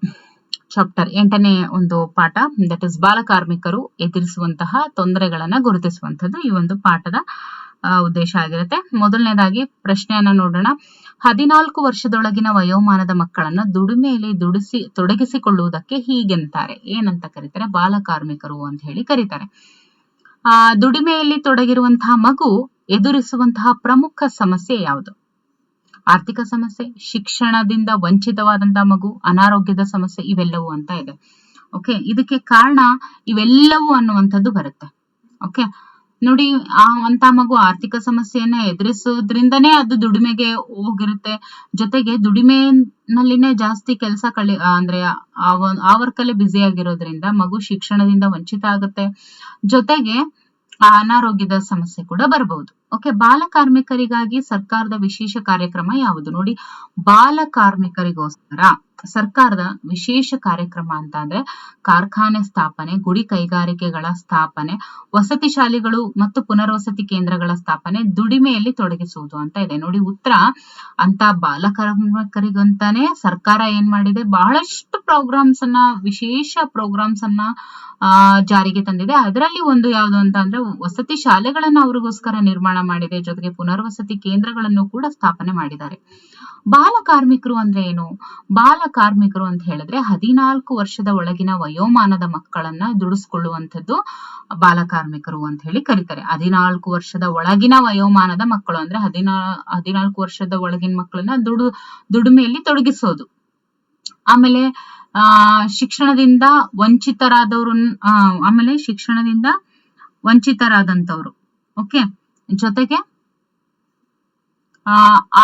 ಚಾಪ್ಟರ್ 8ನೇ ಒಂದು ಪಾಠ, ದಟ್ ಇಸ್ ಬಾಲಕಾರ್ಮಿಕರು ಎದುರಿಸುವಂತಹ ತೊಂದರೆಗಳನ್ನ ಗುರುತಿಸುವಂತದ್ದು ಈ ಒಂದು ಪಾಠದ ಉದ್ದೇಶ ಆಗಿರುತ್ತೆ. ಮೊದಲನೇದಾಗಿ ಪ್ರಶ್ನೆಯನ್ನ ನೋಡೋಣ. 14 ವರ್ಷದೊಳಗಿನ ವಯೋಮಾನದ ಮಕ್ಕಳನ್ನ ದುಡಿಮೆಯಲ್ಲಿ ತೊಡಗಿಸಿಕೊಳ್ಳುವುದಕ್ಕೆ ಹೀಗೆಂತಾರೆ. ಏನಂತ ಕರೀತಾರೆ? ಬಾಲಕಾರ್ಮಿಕರು ಅಂತ ಹೇಳಿ ಕರೀತಾರೆ. ದುಡಿಮೆಯಲ್ಲಿ ತೊಡಗಿರುವಂತಹ ಮಗು ಎದುರಿಸುವಂತಹ ಪ್ರಮುಖ ಸಮಸ್ಯೆ ಯಾವುದು? ಆರ್ಥಿಕ ಸಮಸ್ಯೆ, ಶಿಕ್ಷಣದಿಂದ ವಂಚಿತವಾದಂತಹ ಮಗು, ಅನಾರೋಗ್ಯದ ಸಮಸ್ಯೆ, ಇವೆಲ್ಲವೂ ಅಂತ ಇದೆ. ಓಕೆ, ಇದಕ್ಕೆ ಕಾರಣ ಇವೆಲ್ಲವೂ ಅನ್ನುವಂಥದ್ದು ಬರುತ್ತೆ. ಓಕೆ, ನೋಡಿ, ಅಂತ ಮಗು ಆರ್ಥಿಕ ಸಮಸ್ಯೆಯನ್ನ ಎದುರಿಸೋದ್ರಿಂದನೇ ಅದು ದುಡಿಮೆಗೆ ಹೋಗಿರುತ್ತೆ. ಜೊತೆಗೆ ದುಡಿಮೆನಲ್ಲಿನೇ ಜಾಸ್ತಿ ಕೆಲಸ ಅಂದ್ರೆ ಆ ವರ್ಕಲ್ಲೇ ಬ್ಯುಸಿ ಆಗಿರೋದ್ರಿಂದ ಮಗು ಶಿಕ್ಷಣದಿಂದ ವಂಚಿತ ಆಗುತ್ತೆ. ಜೊತೆಗೆ ಅನಾರೋಗ್ಯದ ಸಮಸ್ಯೆ ಕೂಡ ಬರಬಹುದು. ಓಕೆ, ಬಾಲಕಾರ್ಮಿಕರಿಗಾಗಿ ಸರ್ಕಾರದ ವಿಶೇಷ ಕಾರ್ಯಕ್ರಮ ಯಾವುದು? ನೋಡಿ, ಬಾಲಕಾರ್ಮಿಕರಿಗೋಸ್ಕರ ಸರ್ಕಾರದ ವಿಶೇಷ ಕಾರ್ಯಕ್ರಮ ಅಂತ ಅಂದ್ರೆ ಕಾರ್ಖಾನೆ ಸ್ಥಾಪನೆ, ಗುಡಿ ಕೈಗಾರಿಕೆಗಳ ಸ್ಥಾಪನೆ, ವಸತಿ ಶಾಲೆಗಳು ಮತ್ತು ಪುನರ್ವಸತಿ ಕೇಂದ್ರಗಳ ಸ್ಥಾಪನೆ, ದುಡಿಮೆಯಲ್ಲಿ ತೊಡಗಿಸುವುದು ಅಂತ ಇದೆ. ನೋಡಿ, ಉತ್ತರ ಅಂತ ಬಾಲಕಾರ್ಮಿಕರಿಗಂತಾನೆ ಸರ್ಕಾರ ಏನ್ ಮಾಡಿದೆ? ಬಹಳಷ್ಟು ಪ್ರೋಗ್ರಾಮ್ಸ್ ಅನ್ನ, ವಿಶೇಷ ಪ್ರೋಗ್ರಾಮ್ಸ್ ಅನ್ನ ಜಾರಿಗೆ ತಂದಿದೆ. ಅದರಲ್ಲಿ ಒಂದು ಯಾವುದು ಅಂತ ಅಂದ್ರೆ ವಸತಿ ಶಾಲೆಗಳನ್ನ ಅವ್ರಿಗೋಸ್ಕರ ನಿರ್ಮಾಣ ಮಾಡಿದೆ. ಜೊತೆಗೆ ಪುನರ್ವಸತಿ ಕೇಂದ್ರಗಳನ್ನು ಕೂಡ ಸ್ಥಾಪನೆ ಮಾಡಿದ್ದಾರೆ. ಬಾಲಕಾರ್ಮಿಕರು ಅಂದ್ರೆ ಏನು? ಬಾಲಕಾರ್ಮಿಕರು ಅಂತ ಹೇಳಿದ್ರೆ 14 ವರ್ಷದ ಒಳಗಿನ ವಯೋಮಾನದ ಮಕ್ಕಳನ್ನ ದುಡಿಸ್ಕೊಳ್ಳುವಂಥದ್ದು ಬಾಲಕಾರ್ಮಿಕರು ಅಂತ ಹೇಳಿ ಕರೀತಾರೆ. 14 ವರ್ಷದ ಒಳಗಿನ ವಯೋಮಾನದ ಮಕ್ಕಳು ಅಂದ್ರೆ 14 ವರ್ಷದ ಒಳಗಿನ ಮಕ್ಕಳನ್ನ ದುಡಿಮೆಯಲ್ಲಿ ತೊಡಗಿಸೋದು. ಆಮೇಲೆ ಶಿಕ್ಷಣದಿಂದ ವಂಚಿತರಾದಂತವ್ರು. ಓಕೆ, ಜೊತೆಗೆ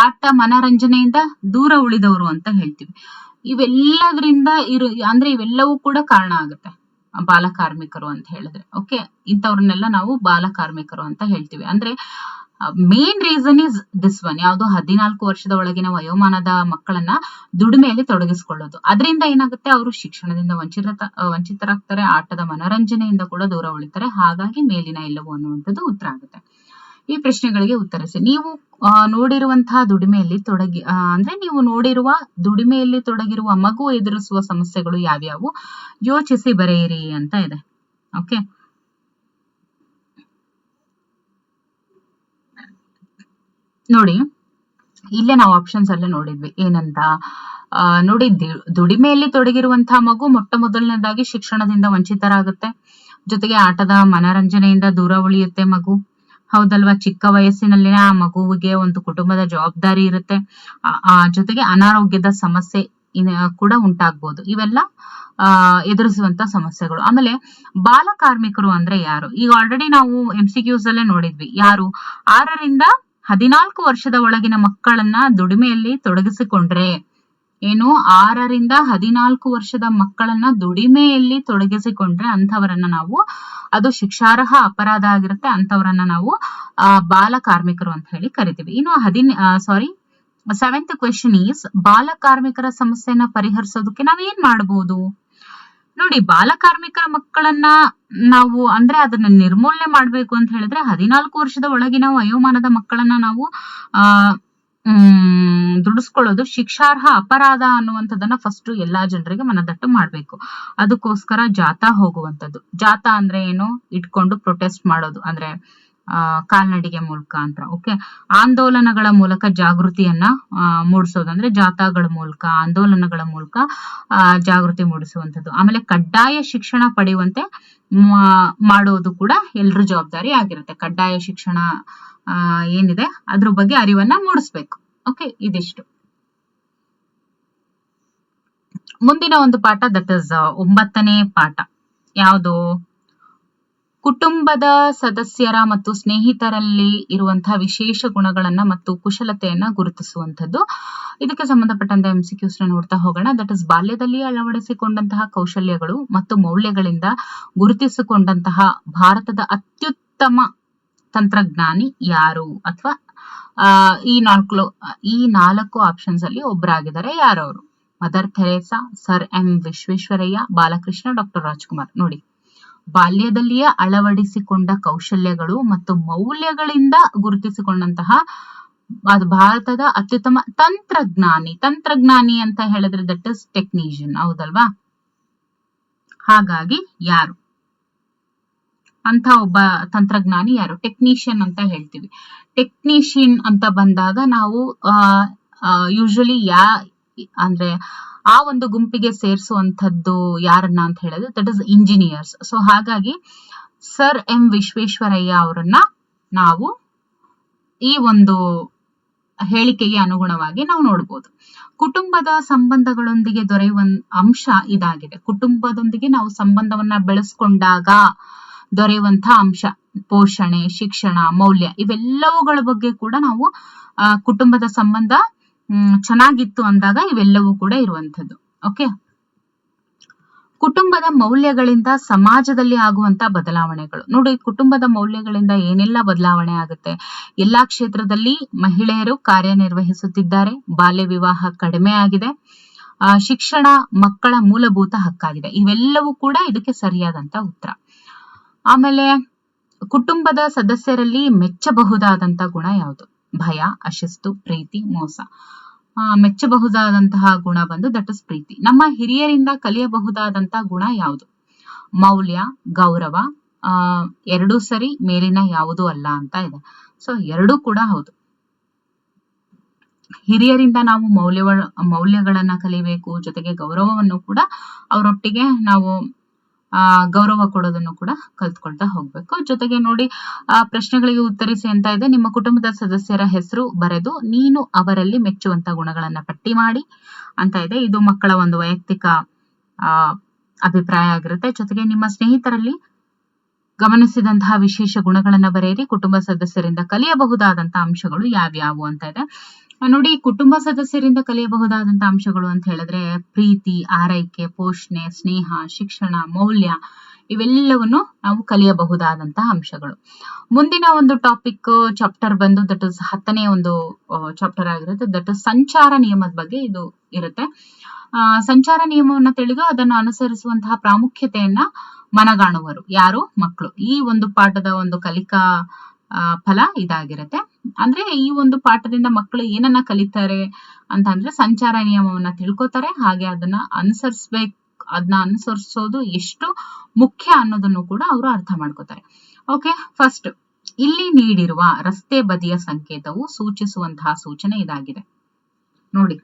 ಆಟ ಮನರಂಜನೆಯಿಂದ ದೂರ ಉಳಿದವರು ಅಂತ ಹೇಳ್ತೀವಿ. ಇವೆಲ್ಲದ್ರಿಂದ ಇವೆಲ್ಲವೂ ಕೂಡ ಕಾರಣ ಆಗುತ್ತೆ ಬಾಲಕಾರ್ಮಿಕರು ಅಂತ ಹೇಳಿದ್ರೆ. ಓಕೆ, ಇಂಥವ್ರನ್ನೆಲ್ಲ ನಾವು ಬಾಲಕಾರ್ಮಿಕರು ಅಂತ ಹೇಳ್ತೀವಿ. ಅಂದ್ರೆ main reason is this one, ಯಾವುದು? 14 ವರ್ಷದ ಒಳಗಿನ ವಯೋಮಾನದ ಮಕ್ಕಳನ್ನ ದುಡಿಮೆಯಲ್ಲಿ ತೊಡಗಿಸಿಕೊಳ್ಳೋದು. ಅದರಿಂದ ಏನಾಗುತ್ತೆ? ಅವರು ಶಿಕ್ಷಣದಿಂದ ವಂಚಿತರಾಗ್ತಾರೆ, ಆಟದ ಮನರಂಜನೆಯಿಂದ ಕೂಡ ದೂರ ಉಳಿತಾರೆ. ಹಾಗಾಗಿ ಮೇಲಿನ ಎಲ್ಲವೂ ಅನ್ನುವಂಥದ್ದು ಉತ್ತರ ಆಗುತ್ತೆ. ಈ ಪ್ರಶ್ನೆಗಳಿಗೆ ಉತ್ತರಿಸಿ. ನೀವು ನೋಡಿರುವಂತಹ ದುಡಿಮೆಯಲ್ಲಿ ತೊಡಗಿರುವ ಮಗು ಎದುರಿಸುವ ಸಮಸ್ಯೆಗಳು ಯಾವ್ಯಾವು? ಯೋಚಿಸಿ ಬರೆಯಿರಿ ಅಂತ ಇದೆ. ಓಕೆ, ನೋಡಿ, ಇಲ್ಲೇ ನಾವು ಆಪ್ಷನ್ಸ್ ಅಲ್ಲೇ ನೋಡಿದ್ವಿ. ಏನಂತ ನೋಡಿ, ದುಡಿಮೆಯಲ್ಲಿ ತೊಡಗಿರುವಂತಹ ಮಗು ಮೊದಲನೇದಾಗಿ ಶಿಕ್ಷಣದಿಂದ ವಂಚಿತರಾಗುತ್ತೆ. ಜೊತೆಗೆ ಆಟದ ಮನರಂಜನೆಯಿಂದ ದೂರ ಉಳಿಯುತ್ತೆ ಮಗು. ಹೌದಲ್ವಾ? ಚಿಕ್ಕ ವಯಸ್ಸಿನಲ್ಲಿನ ಮಗುವಿಗೆ ಒಂದು ಕುಟುಂಬದ ಜವಾಬ್ದಾರಿ ಇರುತ್ತೆ. ಜೊತೆಗೆ ಅನಾರೋಗ್ಯದ ಸಮಸ್ಯೆ ಕೂಡ ಉಂಟಾಗ್ಬೋದು. ಇವೆಲ್ಲ ಎದುರಿಸುವಂತ ಸಮಸ್ಯೆಗಳು. ಆಮೇಲೆ ಬಾಲ ಕಾರ್ಮಿಕರು ಅಂದ್ರೆ ಯಾರು? ಈಗ ಆಲ್ರೆಡಿ ನಾವು MCQs ಅಲ್ಲೇ ನೋಡಿದ್ವಿ. ಯಾರು? 6ರಿಂದ 14 ವರ್ಷದ ಒಳಗಿನ ಮಕ್ಕಳನ್ನ ದುಡಿಮೆಯಲ್ಲಿ ತೊಡಗಿಸಿಕೊಂಡ್ರೆ, ಏನು 6ರಿಂದ 14 ವರ್ಷದ ಮಕ್ಕಳನ್ನ ದುಡಿಮೆಯಲ್ಲಿ ತೊಡಗಿಸಿಕೊಂಡ್ರೆ ಅಂಥವರನ್ನ ನಾವು, ಅದು ಶಿಕ್ಷಾರ್ಹ ಅಪರಾಧ ಆಗಿರುತ್ತೆ, ಅಂಥವರನ್ನ ನಾವು ಬಾಲ ಕಾರ್ಮಿಕರು ಅಂತ ಹೇಳಿ ಕರಿತೀವಿ. ಇನ್ನು 7th ಕ್ವೆಶ್ಚನ್ ಈಸ್, ಬಾಲ ಕಾರ್ಮಿಕರ ಸಮಸ್ಯೆನ ಪರಿಹರಿಸೋದಕ್ಕೆ ನಾವೇನ್ ಮಾಡಬಹುದು? ನೋಡಿ, ಬಾಲ ಕಾರ್ಮಿಕರ ಮಕ್ಕಳನ್ನ ನಾವು ಅಂದ್ರೆ ಅದನ್ನ ನಿರ್ಮೂಲನೆ ಮಾಡ್ಬೇಕು ಅಂತ ಹೇಳಿದ್ರೆ 14 ವರ್ಷದ ಒಳಗಿನ ವಯೋಮಾನದ ಮಕ್ಕಳನ್ನ ನಾವು ದುಡಿಸ್ಕೊಳ್ಳೋದು ಶಿಕ್ಷಾರ್ಹ ಅಪರಾಧ ಅನ್ನುವಂಥದ್ದನ್ನ ಫಸ್ಟ್ ಎಲ್ಲಾ ಜನರಿಗೆ ಮನದಟ್ಟು ಮಾಡ್ಬೇಕು. ಅದಕ್ಕೋಸ್ಕರ ಜಾಥಾ ಹೋಗುವಂಥದ್ದು. ಜಾಥಾ ಅಂದ್ರೆ ಏನು? ಇಟ್ಕೊಂಡು ಪ್ರೊಟೆಸ್ಟ್ ಮಾಡೋದು, ಅಂದ್ರೆ ಕಾಲ್ನಡಿಗೆ ಮೂಲಕ ಅಂತ. ಓಕೆ, ಆಂದೋಲನಗಳ ಮೂಲಕ ಜಾಗೃತಿಯನ್ನ ಮೂಡಿಸೋದು, ಅಂದ್ರೆ ಜಾಥಾಗಳ ಮೂಲಕ, ಆಂದೋಲನಗಳ ಮೂಲಕ ಜಾಗೃತಿ ಮೂಡಿಸುವಂಥದ್ದು. ಆಮೇಲೆ ಕಡ್ಡಾಯ ಶಿಕ್ಷಣ ಪಡೆಯುವಂತೆ ಮಾಡೋದು ಕೂಡ ಎಲ್ರ ಜವಾಬ್ದಾರಿ ಆಗಿರುತ್ತೆ. ಕಡ್ಡಾಯ ಶಿಕ್ಷಣ ಏನಿದೆ ಅದ್ರ ಬಗ್ಗೆ ಅರಿವನ್ನ ಮೂಡಿಸ್ಬೇಕು. ಓಕೆ, ಇದಿಷ್ಟು. ಮುಂದಿನ ಒಂದು ಪಾಠ, ದಟ್ ಇಸ್ 9ನೇ ಪಾಠ. ಯಾವುದು? ಕುಟುಂಬದ ಸದಸ್ಯರ ಮತ್ತು ಸ್ನೇಹಿತರಲ್ಲಿ ಇರುವಂತಹ ವಿಶೇಷ ಗುಣಗಳನ್ನ ಮತ್ತು ಕುಶಲತೆಯನ್ನ ಗುರುತಿಸುವಂಥದ್ದು. ಇದಕ್ಕೆ ಸಂಬಂಧಪಟ್ಟಂತ MCQs ನೋಡ್ತಾ ಹೋಗೋಣ. ದಟ್ ಇಸ್, ಬಾಲ್ಯದಲ್ಲಿ ಅಳವಡಿಸಿಕೊಂಡಂತಹ ಕೌಶಲ್ಯಗಳು ಮತ್ತು ಮೌಲ್ಯಗಳಿಂದ ಗುರುತಿಸಿಕೊಂಡಂತಹ ಭಾರತದ ಅತ್ಯುತ್ತಮ ತಂತ್ರಜ್ಞಾನಿ ಯಾರು? ಅಥವಾ ಈ ನಾಲ್ಕು ಆಪ್ಷನ್ಸ್ ಅಲ್ಲಿ ಒಬ್ಬರಾಗಿದ್ದಾರೆ. ಯಾರವರು? Mother Teresa, sir M Visvesvaraya, Balakrishna, doctor Rajkumar. ನೋಡಿ, ಬಾಲ್ಯದಲ್ಲಿಯೇ ಅಳವಡಿಸಿಕೊಂಡ ಕೌಶಲ್ಯಗಳು ಮತ್ತು ಮೌಲ್ಯಗಳಿಂದ ಗುರುತಿಸಿಕೊಂಡಂತಹ ಅದು ಭಾರತದ ಅತ್ಯುತ್ತಮ ತಂತ್ರಜ್ಞಾನಿ ಅಂತ ಹೇಳಿದ್ರೆ ದಟ್ ಇಸ್ ಟೆಕ್ನಿಷಿಯನ್, ಹೌದಲ್ವಾ? ಹಾಗಾಗಿ ಯಾರು ಅಂತ ಒಬ್ಬ ತಂತ್ರಜ್ಞಾನಿ ಯಾರು? ಟೆಕ್ನಿಷಿಯನ್ ಅಂತ ಹೇಳ್ತೀವಿ. ಟೆಕ್ನಿಷಿಯನ್ ಅಂತ ಬಂದಾಗ ನಾವು ಯೂಶಲಿ ಅಂದ್ರೆ ಆ ಒಂದು ಗುಂಪಿಗೆ ಸೇರಿಸುವಂಥದ್ದು ಯಾರನ್ನ ಅಂತ ಹೇಳಿದ್ರೆ ದಟ್ ಇಸ್ ಇಂಜಿನಿಯರ್ಸ್. ಸೊ ಹಾಗಾಗಿ ಸರ್ ಎಂ ವಿಶ್ವೇಶ್ವರಯ್ಯ ಅವರನ್ನ ನಾವು ಈ ಒಂದು ಹೇಳಿಕೆಗೆ ಅನುಗುಣವಾಗಿ ನಾವು ನೋಡ್ಬೋದು. ಕುಟುಂಬದ ಸಂಬಂಧಗಳೊಂದಿಗೆ ದೊರೆಯುವ ಅಂಶ ಇದಾಗಿದೆ. ಕುಟುಂಬದೊಂದಿಗೆ ನಾವು ಸಂಬಂಧವನ್ನ ಬೆಳೆಸ್ಕೊಂಡಾಗ ದೊರೆಯುವಂತಹ ಅಂಶ ಪೋಷಣೆ, ಶಿಕ್ಷಣ, ಮೌಲ್ಯ, ಇವೆಲ್ಲವುಗಳ ಬಗ್ಗೆ ಕೂಡ ನಾವು ಕುಟುಂಬದ ಸಂಬಂಧ ಚೆನ್ನಾಗಿತ್ತು ಅಂದಾಗ ಇವೆಲ್ಲವೂ ಕೂಡ ಇರುವಂಥದ್ದು. ಓಕೆ, ಕುಟುಂಬದ ಮೌಲ್ಯಗಳಿಂದ ಸಮಾಜದಲ್ಲಿ ಆಗುವಂತ ಬದಲಾವಣೆಗಳು. ನೋಡಿ, ಕುಟುಂಬದ ಮೌಲ್ಯಗಳಿಂದ ಏನೆಲ್ಲ ಬದಲಾವಣೆ ಆಗುತ್ತೆ? ಎಲ್ಲಾ ಕ್ಷೇತ್ರದಲ್ಲಿ ಮಹಿಳೆಯರು ಕಾರ್ಯನಿರ್ವಹಿಸುತ್ತಿದ್ದಾರೆ, ಬಾಲ್ಯ ವಿವಾಹ ಕಡಿಮೆ ಆಗಿದೆ, ಶಿಕ್ಷಣ ಮಕ್ಕಳ ಮೂಲಭೂತ ಹಕ್ಕಾಗಿದೆ. ಇವೆಲ್ಲವೂ ಕೂಡ ಇದಕ್ಕೆ ಸರಿಯಾದಂತ ಉತ್ತರ. ಆಮೇಲೆ ಕುಟುಂಬದ ಸದಸ್ಯರಲ್ಲಿ ಮೆಚ್ಚಬಹುದಾದಂತ ಗುಣ ಯಾವುದು? ಭಯ, ಅಶಿಸ್ತು, ಪ್ರೀತಿ, ಮೋಸ. ಮೆಚ್ಚಬಹುದಾದಂತಹ ಗುಣ ಬಂದು ದಟ್ ಇಸ್ ಪ್ರೀತಿ. ನಮ್ಮ ಹಿರಿಯರಿಂದ ಕಲಿಯಬಹುದಾದಂತಹ ಗುಣ ಯಾವುದು? ಮೌಲ್ಯ, ಗೌರವ. ಎರಡೂ ಸರಿ, ಮೇಲಿನ ಯಾವುದೂ ಅಲ್ಲ ಅಂತ ಇದೆ. ಸೊ ಎರಡೂ ಕೂಡ ಹೌದು. ಹಿರಿಯರಿಂದ ನಾವು ಮೌಲ್ಯಗಳನ್ನ ಕಲಿಬೇಕು, ಜೊತೆಗೆ ಗೌರವವನ್ನು ಕೂಡ ಅವರೊಟ್ಟಿಗೆ ನಾವು ಗೌರವ ಕೊಡೋದನ್ನು ಕೂಡ ಕಲ್ತ್ಕೊಳ್ತಾ ಹೋಗ್ಬೇಕು. ಜೊತೆಗೆ ನೋಡಿ, ಪ್ರಶ್ನೆಗಳಿಗೆ ಉತ್ತರಿಸಿ ಅಂತ ಇದೆ. ನಿಮ್ಮ ಕುಟುಂಬದ ಸದಸ್ಯರ ಹೆಸರು ಬರೆದು ನೀನು ಅವರಲ್ಲಿ ಮೆಚ್ಚುವಂತ ಗುಣಗಳನ್ನ ಪಟ್ಟಿ ಮಾಡಿ ಅಂತ ಇದೆ. ಇದು ಮಕ್ಕಳ ಒಂದು ವೈಯಕ್ತಿಕ ಅಭಿಪ್ರಾಯ ಆಗಿರುತ್ತೆ. ಜೊತೆಗೆ ನಿಮ್ಮ ಸ್ನೇಹಿತರಲ್ಲಿ ಗಮನಿಸಿದಂತಹ ವಿಶೇಷ ಗುಣಗಳನ್ನ ಬರೆಯಿರಿ. ಕುಟುಂಬ ಸದಸ್ಯರಿಂದ ಕಲಿಯಬಹುದಾದಂತಹ ಅಂಶಗಳು ಯಾವ್ಯಾವು ಅಂತ ಇದೆ. ನೋಡಿ, ಕುಟುಂಬ ಸದಸ್ಯರಿಂದ ಕಲಿಯಬಹುದಾದಂತಹ ಅಂಶಗಳು ಅಂತ ಹೇಳಿದ್ರೆ ಪ್ರೀತಿ, ಆರೈಕೆ, ಪೋಷಣೆ, ಸ್ನೇಹ, ಶಿಕ್ಷಣ, ಮೌಲ್ಯ, ಇವೆಲ್ಲವನ್ನು ನಾವು ಕಲಿಯಬಹುದಾದಂತಹ ಅಂಶಗಳು. ಮುಂದಿನ ಒಂದು ಟಾಪಿಕ್ ಚಾಪ್ಟರ್ ಬಂದು ದಟ್ ಇಸ್ 10ನೇ ಒಂದು ಚಾಪ್ಟರ್ ಆಗಿರುತ್ತೆ. ದಟ್ ಇಸ್ ಸಂಚಾರ ನಿಯಮದ ಬಗ್ಗೆ ಇದು ಇರುತ್ತೆ. ಸಂಚಾರ ನಿಯಮವನ್ನ ತಿಳಿದು ಅದನ್ನು ಅನುಸರಿಸುವಂತಹ ಪ್ರಾಮುಖ್ಯತೆಯನ್ನ ಮನಗಾಣುವರು ಯಾರು? ಮಕ್ಕಳು. ಈ ಒಂದು ಪಾಠದ ಒಂದು ಕಲಿಕಾ ಫಲ ಇದಾಗಿರುತ್ತೆ. ಅಂದ್ರೆ ಈ ಒಂದು ಪಾಠದಿಂದ ಮಕ್ಕಳು ಏನನ್ನ ಕಲಿತಾರೆ ಅಂತ ಅಂದ್ರೆ ಸಂಚಾರ ನಿಯಮವನ್ನ ತಿಳ್ಕೊತಾರೆ, ಹಾಗೆ ಅದನ್ನ ಅನುಸರಿಸೋದು ಎಷ್ಟು ಮುಖ್ಯ ಅನ್ನೋದನ್ನು ಕೂಡ ಅವರು ಅರ್ಥ ಮಾಡ್ಕೋತಾರೆ. ಓಕೆ, ಫಸ್ಟ್ ಇಲ್ಲಿ ನೀಡಿರುವ ರಸ್ತೆ ಬದಿಯ ಸಂಕೇತವು ಸೂಚಿಸುವಂತಹ ಸೂಚನೆ ಇದಾಗಿದೆ. ನೋಡಿ,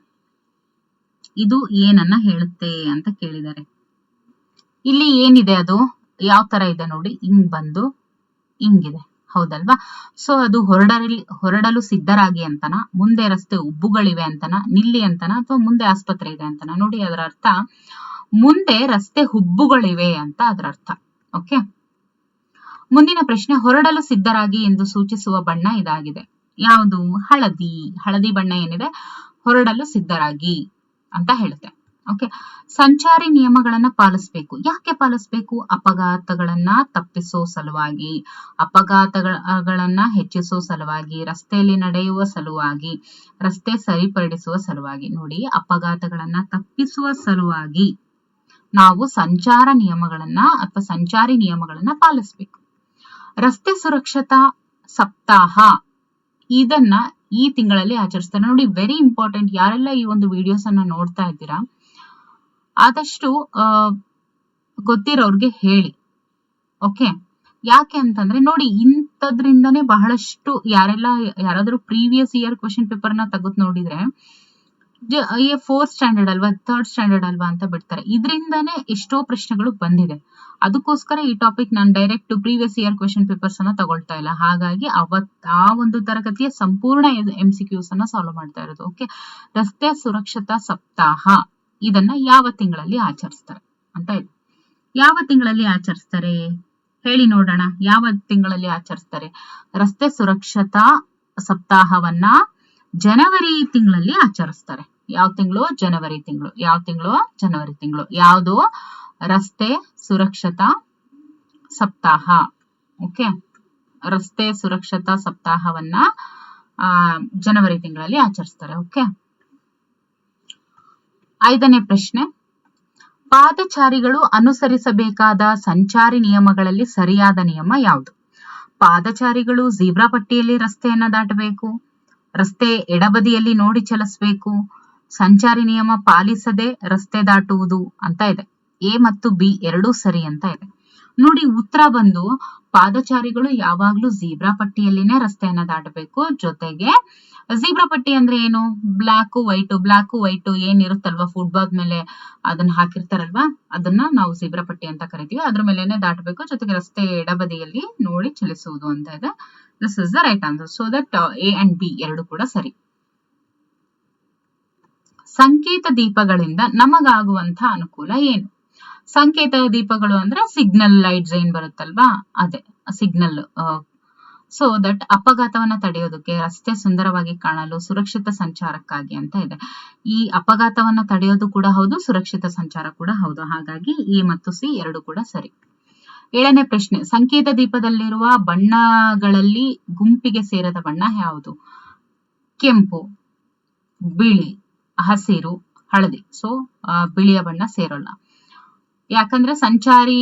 ಇದು ಏನನ್ನ ಹೇಳುತ್ತೆ ಅಂತ ಕೇಳಿದ್ದಾರೆ. ಇಲ್ಲಿ ಏನಿದೆ, ಅದು ಯಾವ ತರ ಇದೆ ನೋಡಿ, ಹಿಂಗ್ ಬಂದು ಹಿಂಗಿದೆ. ಹೌದಲ್ವಾ? ಸೊ ಅದು ಹೊರಡಲು ಸಿದ್ಧರಾಗಿ ಅಂತನ, ಮುಂದೆ ರಸ್ತೆ ಉಬ್ಬುಗಳಿವೆ ಅಂತನ, ನಿಲ್ಲಿ ಅಂತನ, ಅಥವಾ ಮುಂದೆ ಆಸ್ಪತ್ರೆ ಇದೆ ಅಂತನ. ನೋಡಿ ಅದರ ಅರ್ಥ ಮುಂದೆ ರಸ್ತೆ ಹುಬ್ಬುಗಳಿವೆ ಅಂತ ಅದರ ಅರ್ಥ. ಓಕೆ, ಮುಂದಿನ ಪ್ರಶ್ನೆ, ಹೊರಡಲು ಸಿದ್ಧರಾಗಿ ಎಂದು ಸೂಚಿಸುವ ಬಣ್ಣ ಇದಾಗಿದೆ. ಯಾವುದು? ಹಳದಿ. ಹಳದಿ ಬಣ್ಣ ಏನಿದೆ ಹೊರಡಲು ಸಿದ್ಧರಾಗಿ ಅಂತ ಹೇಳುತ್ತೆ. ಓಕೆ, ಸಂಚಾರಿ ನಿಯಮಗಳನ್ನ ಪಾಲಿಸಬೇಕು. ಯಾಕೆ ಪಾಲಿಸಬೇಕು? ಅಪಘಾತಗಳನ್ನ ತಪ್ಪಿಸೋ ಸಲುವಾಗಿ, ಅಪಘಾತಗಳನ್ನ ಹೆಚ್ಚಿಸೋ ಸಲುವಾಗಿ, ರಸ್ತೆಯಲ್ಲಿ ನಡೆಯುವ ಸಲುವಾಗಿ, ರಸ್ತೆ ಸರಿಪಡಿಸುವ ಸಲುವಾಗಿ. ನೋಡಿ, ಅಪಘಾತಗಳನ್ನ ತಪ್ಪಿಸುವ ಸಲುವಾಗಿ ನಾವು ಸಂಚಾರ ನಿಯಮಗಳನ್ನ ಅಥವಾ ಸಂಚಾರಿ ನಿಯಮಗಳನ್ನ ಪಾಲಿಸಬೇಕು. ರಸ್ತೆ ಸುರಕ್ಷತಾ ಸಪ್ತಾಹ ಇದನ್ನ ಈ ತಿಂಗಳಲ್ಲಿ ಆಚರಿಸ್ತಾರೆ. ನೋಡಿ, ವೆರಿ ಇಂಪಾರ್ಟೆಂಟ್. ಯಾರೆಲ್ಲ ಈ ಒಂದು ವಿಡಿಯೋಸ್ ಅನ್ನ ನೋಡ್ತಾ ಇದ್ದೀರಾ, ಆದಷ್ಟು ಗೊತ್ತಿರೋರ್ಗೆ ಹೇಳಿ. ಓಕೆ, ಯಾಕೆ ಅಂತಂದ್ರೆ ನೋಡಿ, ಇಂಥದ್ರಿಂದನೇ ಬಹಳಷ್ಟು ಯಾರಾದ್ರೂ ಪ್ರೀವಿಯಸ್ ಇಯರ್ ಕ್ವೆಶ್ಚನ್ ಪೇಪರ್ ನ ತೆಗೆದು ನೋಡಿದ್ರೆ 4th ಸ್ಟ್ಯಾಂಡರ್ಡ್ ಅಲ್ವಾ, 3rd ಸ್ಟ್ಯಾಂಡರ್ಡ್ ಅಲ್ವಾ ಅಂತ ಬಿಡ್ತಾರೆ. ಇದರಿಂದಾನೇ ಎಷ್ಟೋ ಪ್ರಶ್ನೆಗಳು ಬಂದಿದೆ. ಅದಕ್ಕೋಸ್ಕರ ಈ ಟಾಪಿಕ್ ನಾನು direct previous year question papers ಅನ್ನ ತಗೊಳ್ತಾ ಇಲ್ಲ. ಹಾಗಾಗಿ ಆ ಒಂದು ತರಗತಿಯ ಸಂಪೂರ್ಣ MCQs ಅನ್ನ ಸಾಲ್ವ್ ಮಾಡ್ತಾ ಇರೋದು. ಓಕೆ, ರಸ್ತೆ ಸುರಕ್ಷತಾ ಸಪ್ತಾಹ ಇದನ್ನ ಯಾವ ತಿಂಗಳಲ್ಲಿ ಆಚರಿಸ್ತಾರೆ ಅಂತ ಇದೆ. ಯಾವ ತಿಂಗಳಲ್ಲಿ ಆಚರಿಸ್ತಾರೆ ಹೇಳಿ ನೋಡೋಣ. ಯಾವ ತಿಂಗಳಲ್ಲಿ ಆಚರಿಸ್ತಾರೆ? ರಸ್ತೆ ಸುರಕ್ಷತಾ ಸಪ್ತಾಹವನ್ನ ಜನವರಿ ತಿಂಗಳಲ್ಲಿ ಆಚರಿಸ್ತಾರೆ. ಯಾವ ತಿಂಗಳು? ಜನವರಿ ತಿಂಗಳು. ಯಾವ ತಿಂಗಳು? ಜನವರಿ ತಿಂಗಳು. ಯಾವುದು? ರಸ್ತೆ ಸುರಕ್ಷತಾ ಸಪ್ತಾಹ. ಓಕೆ, ರಸ್ತೆ ಸುರಕ್ಷತಾ ಸಪ್ತಾಹವನ್ನ ಜನವರಿ ತಿಂಗಳಲ್ಲಿ ಆಚರಿಸ್ತಾರೆ. ಓಕೆ, 5ನೇ ಪ್ರಶ್ನೆ, ಪಾದಚಾರಿಗಳು ಅನುಸರಿಸಬೇಕಾದ ಸಂಚಾರಿ ನಿಯಮಗಳಲ್ಲಿ ಸರಿಯಾದ ನಿಯಮ ಯಾವುದು? ಪಾದಚಾರಿಗಳು ಜೀಬ್ರಾ ಪಟ್ಟಿಯಲ್ಲಿ ರಸ್ತೆಯನ್ನ ದಾಟಬೇಕು, ರಸ್ತೆ ಎಡಬದಿಯಲ್ಲಿ ನೋಡಿ ಚಲಿಸಬೇಕು, ಸಂಚಾರಿ ನಿಯಮ ಪಾಲಿಸದೆ ರಸ್ತೆ ದಾಟುವುದು ಅಂತ ಇದೆ. ಎ ಮತ್ತು ಬಿ ಎರಡೂ ಸರಿ ಅಂತ ಇದೆ. ನೋಡಿ, ಉತ್ತರ ಬಂದು ಪಾದಚಾರಿಗಳು ಯಾವಾಗ್ಲೂ ಜೀಬ್ರಾ ಪಟ್ಟಿಯಲ್ಲಿನೇ ರಸ್ತೆಯನ್ನ ದಾಟಬೇಕು. ಜೊತೆಗೆ ಜೀಬ್ರಾ ಪಟ್ಟಿ ಅಂದ್ರೆ ಏನು? ಬ್ಲಾಕ್ ವೈಟ್ ಏನಿರುತ್ತಲ್ವಾ ಫುಟ್ಪಾತ್ ಮೇಲೆ ಅದನ್ನ ಹಾಕಿರ್ತಾರಲ್ವಾ, ಅದನ್ನ ನಾವು ಜೀಬ್ರಾ ಪಟ್ಟಿ ಅಂತ ಕರಿತೀವಿ. ಅದ್ರ ಮೇಲೆನೆ ದಾಟಬೇಕು. ಜೊತೆಗೆ ರಸ್ತೆ ಎಡಬದಿಯಲ್ಲಿ ನೋಡಿ ಚಲಿಸುವುದು ಅಂತ ಇದೆ. This is the right answer. So that A and B ಎರಡು ಕೂಡ ಸರಿ. ಸಂಕೇತ ದೀಪಗಳಿಂದ ನಮಗಾಗುವಂತ ಅನುಕೂಲ ಏನು? ಸಂಕೇತ ದೀಪಗಳು ಅಂದ್ರೆ ಸಿಗ್ನಲ್ ಲೈಟ್ಸ್ ಏನ್ ಬರುತ್ತಲ್ವಾ, ಅದೇ ಸಿಗ್ನಲ್. ಸೊ ದಟ್ ಅಪಘಾತವನ್ನ ತಡೆಯೋದಕ್ಕೆ, ರಸ್ತೆ ಸುಂದರವಾಗಿ ಕಾಣಲು, ಸುರಕ್ಷಿತ ಸಂಚಾರಕ್ಕಾಗಿ ಅಂತ ಇದೆ. ಈ ಅಪಘಾತವನ್ನ ತಡೆಯೋದು ಕೂಡ ಹೌದು, ಸುರಕ್ಷಿತ ಸಂಚಾರ ಕೂಡ ಹೌದು. ಹಾಗಾಗಿ ಎ ಮತ್ತು ಸಿ ಎರಡು ಕೂಡ ಸರಿ. 7ನೇ ಪ್ರಶ್ನೆ, ಸಂಕೇತ ದೀಪದಲ್ಲಿರುವ ಬಣ್ಣಗಳಲ್ಲಿ ಗುಂಪಿಗೆ ಸೇರದ ಬಣ್ಣ ಯಾವುದು? ಕೆಂಪು, ಬಿಳಿ, ಹಸಿರು, ಹಳದಿ. ಸೊ ಬಿಳಿಯ ಬಣ್ಣ ಸೇರೋಲ್ಲ. ಯಾಕಂದ್ರೆ ಸಂಚಾರಿ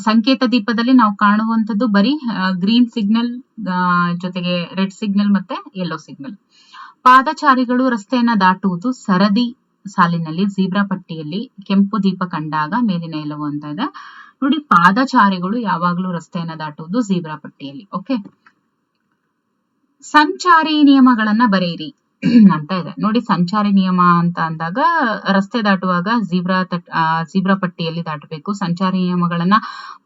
ಸಂಕೇತ ದೀಪದಲ್ಲಿ ನಾವು ಕಾಣುವಂಥದ್ದು ಬರೀ ಗ್ರೀನ್ ಸಿಗ್ನಲ್ ಜೊತೆಗೆ ರೆಡ್ ಸಿಗ್ನಲ್ ಮತ್ತೆ ಯೆಲ್ಲೋ ಸಿಗ್ನಲ್. ಪಾದಚಾರಿಗಳು ರಸ್ತೆಯನ್ನ ದಾಟುವುದು ಸರದಿ ಸಾಲಿನಲ್ಲಿ ಜೀಬ್ರಾ ಪಟ್ಟಿಯಲ್ಲಿ ಕೆಂಪು ದೀಪ ಕಂಡಾಗ ಮೇಲಿನ ಎಲ್ಲವೂ ಅಂತ ಇದೆ. ನೋಡಿ, ಪಾದಚಾರಿಗಳು ಯಾವಾಗ್ಲೂ ರಸ್ತೆಯನ್ನ ದಾಟುವುದು ಜೀಬ್ರಾ ಪಟ್ಟಿಯಲ್ಲಿ. ಓಕೆ, ಸಂಚಾರಿ ನಿಯಮಗಳನ್ನ ಬರೆಯಿರಿ ಅಂತ ಇದೆ. ನೋಡಿ, ಸಂಚಾರಿ ನಿಯಮ ಅಂತ ಅಂದಾಗ ರಸ್ತೆ ದಾಟುವಾಗ ಜೀಬ್ರಾ ಪಟ್ಟಿಯಲ್ಲಿ ದಾಟಬೇಕು, ಸಂಚಾರಿ ನಿಯಮಗಳನ್ನ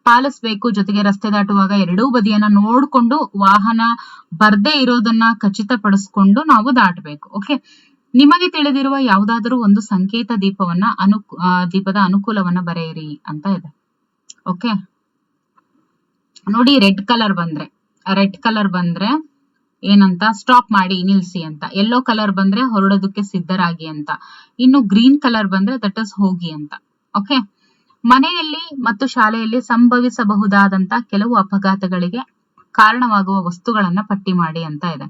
ಪಾಲಿಸಬೇಕು. ಜೊತೆಗೆ ರಸ್ತೆ ದಾಟುವಾಗ ಎರಡೂ ಬದಿಯನ್ನ ನೋಡ್ಕೊಂಡು ವಾಹನ ಬರ್ದೇ ಇರೋದನ್ನ ಖಚಿತಪಡಿಸ್ಕೊಂಡು ನಾವು ದಾಟಬೇಕು. ಓಕೆ, ನಿಮಗೆ ತಿಳಿದಿರುವ ಯಾವುದಾದರೂ ಒಂದು ಸಂಕೇತ ದೀಪದ ಅನುಕೂಲವನ್ನ ಬರೆಯಿರಿ ಅಂತ ಇದೆ. ಓಕೆ, ನೋಡಿ, ರೆಡ್ ಕಲರ್ ಬಂದ್ರೆ ಏನಂತ? ಸ್ಟಾಪ್ ಮಾಡಿ, ನಿಲ್ಸಿ ಅಂತ. ಯೆಲ್ಲೋ ಕಲರ್ ಬಂದ್ರೆ ಹೊರಡೋದಕ್ಕೆ ಸಿದ್ಧರಾಗಿ ಅಂತ. ಇನ್ನು ಗ್ರೀನ್ ಕಲರ್ ಬಂದ್ರೆ ದಟ್ ಇಸ್ ಹೋಗಿ ಅಂತ. ಓಕೆ, ಮನೆಯಲ್ಲಿ ಮತ್ತು ಶಾಲೆಯಲ್ಲಿ ಸಂಭವಿಸಬಹುದಾದಂತ ಕೆಲವು ಅಪಘಾತಗಳಿಗೆ ಕಾರಣವಾಗುವ ವಸ್ತುಗಳನ್ನ ಪಟ್ಟಿ ಮಾಡಿ ಅಂತ ಇದೆ.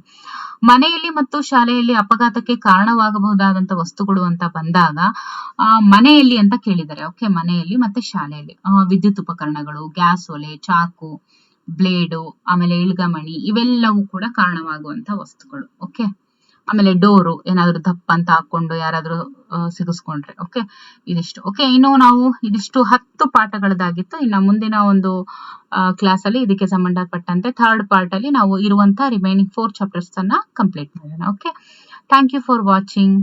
ಮನೆಯಲ್ಲಿ ಮತ್ತು ಶಾಲೆಯಲ್ಲಿ ಅಪಘಾತಕ್ಕೆ ಕಾರಣವಾಗಬಹುದಾದಂತ ವಸ್ತುಗಳು ಅಂತ ಬಂದಾಗ ಮನೆಯಲ್ಲಿ ಅಂತ ಕೇಳಿದ್ದಾರೆ. ಓಕೆ, ಮನೆಯಲ್ಲಿ ಮತ್ತೆ ಶಾಲೆಯಲ್ಲಿ ವಿದ್ಯುತ್ ಉಪಕರಣಗಳು, ಗ್ಯಾಸ್ ಒಲೆ, ಚಾಕು, ಬ್ಲೇಡು, ಆಮೇಲೆ ಇಳ್ಗಮಣಿ, ಇವೆಲ್ಲವೂ ಕೂಡ ಕಾರಣವಾಗುವಂತ ವಸ್ತುಗಳು. ಓಕೆ, ಆಮೇಲೆ ಡೋರು ಏನಾದ್ರು ದಪ್ಪ ಅಂತ ಹಾಕೊಂಡು ಯಾರಾದ್ರೂ ಸಿಗಿಸ್ಕೊಂಡ್ರೆ. ಓಕೆ, ಇದಿಷ್ಟು. ಓಕೆ, ಇನ್ನು ನಾವು ಇದಿಷ್ಟು 10 ಪಾಠಗಳದಾಗಿತ್ತು. ಇನ್ನು ಮುಂದಿನ ಒಂದು ಕ್ಲಾಸ್ ಅಲ್ಲಿ ಇದಕ್ಕೆ ಸಂಬಂಧಪಟ್ಟಂತೆ 3rd ಪಾರ್ಟ್ ಅಲ್ಲಿ ನಾವು ಇರುವಂತ ರಿಮೈನಿಂಗ್ 4 ಚಾಪ್ಟರ್ಸ್ ಅನ್ನ ಕಂಪ್ಲೀಟ್ ಮಾಡೋಣ. Okay, thank you for watching.